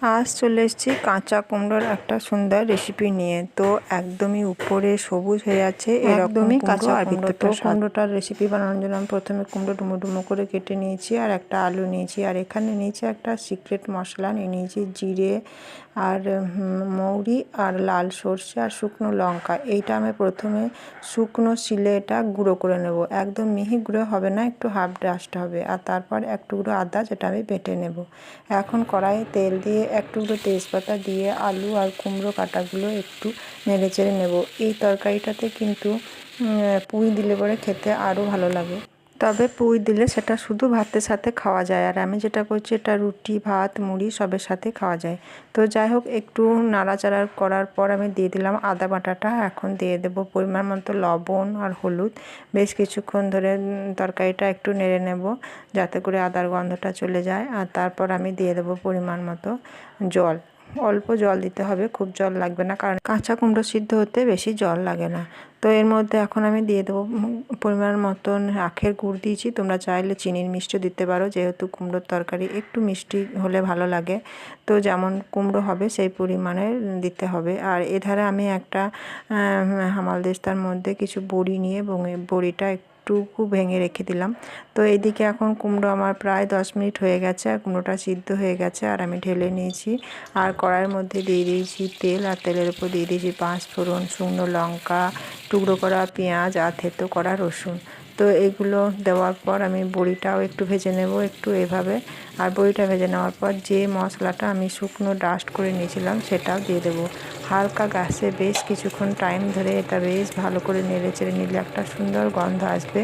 আজ চলে এসেছি কাঁচা কুমড়োর একটা সুন্দর রেসিপি নিয়ে। তো একদমই উপরে সবুজ হয়ে আছে, একদমই কাঁচা আর ভিতরটা কুমড়োটার রেসিপি বানানোর জন্য আমি প্রথমে কুমড়ো ডুমো ডুমো করে কেটে নিয়েছি, আর একটা আলু নিয়েছি, আর এখানে নিয়েছি একটা সিক্রেট মশলা নিয়েছি জিরে আর মৌরি আর লাল সর্ষে আর শুকনো লঙ্কা। এইটা আমি প্রথমে শুকনো শিলে এটা গুঁড়ো করে নেব, একদম মিহি গুঁড়ো হবে না, একটু হাফ ডাস্ট হবে। আর তারপর এক টুকরো আদা, যেটা আমি বেটে নেব। এখন কড়াইয়ে তেল দিয়ে এক টুকরো তেজপাতা দিয়ে আলু আর কুমড়ো কাটাগুলো একটু নেড়ে চেড়ে নেব। এই তরকারিটাতে কিন্তু পুঁই দিলে পরে খেতে আরও ভালো লাগে, তবে পুঁই দিলে সেটা শুধু ভাতের সাথে খাওয়া যায়, আর আমি যেটা করছি এটা রুটি ভাত মুড়ি সবের সাথে খাওয়া যায়। তো যাই হোক, একটু নাড়াচাড়া করার পর আমি দিয়ে দিলাম আদা বাটাটা। এখন দিয়ে দেবো পরিমাণ মতো লবণ আর হলুদ। বেশ কিছুক্ষণ ধরে তরকারিটা একটু নেড়ে নেব যাতে করে আদার গন্ধটা চলে যায়। আর তারপর আমি দিয়ে দেবো পরিমাণ মতো জল। অল্প জল দিতে হবে, খুব জল লাগবে না, কারণ কাঁচা কুমড়ো সিদ্ধ হতে বেশি জল লাগে না। তো এর মধ্যে এখন আমি দিয়ে দেবো পরিমাণ মতন আখের গুড় দিয়েছি, তোমরা চাইলে চিনির মিষ্টি দিতে পারো, যেহেতু কুমড়োর তরকারি একটু মিষ্টি হলে ভালো লাগে। তো যেমন কুমড়ো হবে সেই পরিমাণে দিতে হবে। আর এধারে আমি একটা হামালদিস্তার মধ্যে কিছু বড়ি নিয়ে এবং এই বড়িটা একটু ভেঙে রেখে দিলাম। তো এইদিকে এখন কুমড়ো আমার প্রায় 10 মিনিট হয়ে গেছে, আর কুমড়োটা সিদ্ধ হয়ে গেছে, আর আমি ঢেলে নিয়েছি। আর কড়াইয়ের মধ্যে দিয়ে দিয়েছি তেল, আর তেলের উপর দিয়ে দিয়েছি 5 ফোড়ন, শুকনো লঙ্কা, টুকরো করা পেঁয়াজ আর থেতো করা রসুন। তো এগুলো দেওয়ার পর আমি বড়িটাও একটু ভেজে নেব একটু এভাবে। আর বড়িটা ভেজে নেওয়ার পর যে মশলাটা আমি শুকনো ডাস্ট করে নিয়েছিলাম সেটাও দিয়ে দেবো। হালকা গ্যাসে বেশ কিছুক্ষণ টাইম ধরে এটা বেশ ভালো করে নেড়ে চেড়ে নিলে একটা সুন্দর গন্ধ আসবে।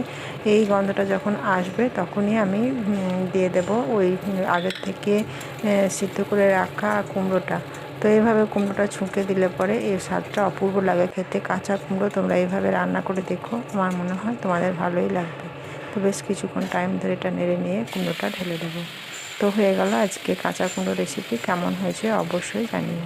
এই গন্ধটা যখন আসবে তখনই আমি দিয়ে দেব ওই আগের থেকে সিদ্ধ করে রাখা কুমড়োটা। তো এইভাবে কুমড়োটা ছুঁকে দিলে পরে এর স্বাদটা অপূর্ব লাগে খেতে। কাঁচা কুমড়ো তোমরা এইভাবে রান্না করে দেখো, আমার মনে হয় তোমাদের ভালোই লাগবে। তো বেশ কিছুক্ষণ টাইম ধরে এটা নেড়ে নিয়ে কুমড়োটা ঢেলে দেবো। তো হয়ে গেল আজকে কাঁচা কুমড়ো রেসিপি। কেমন হয়েছে অবশ্যই জানিও।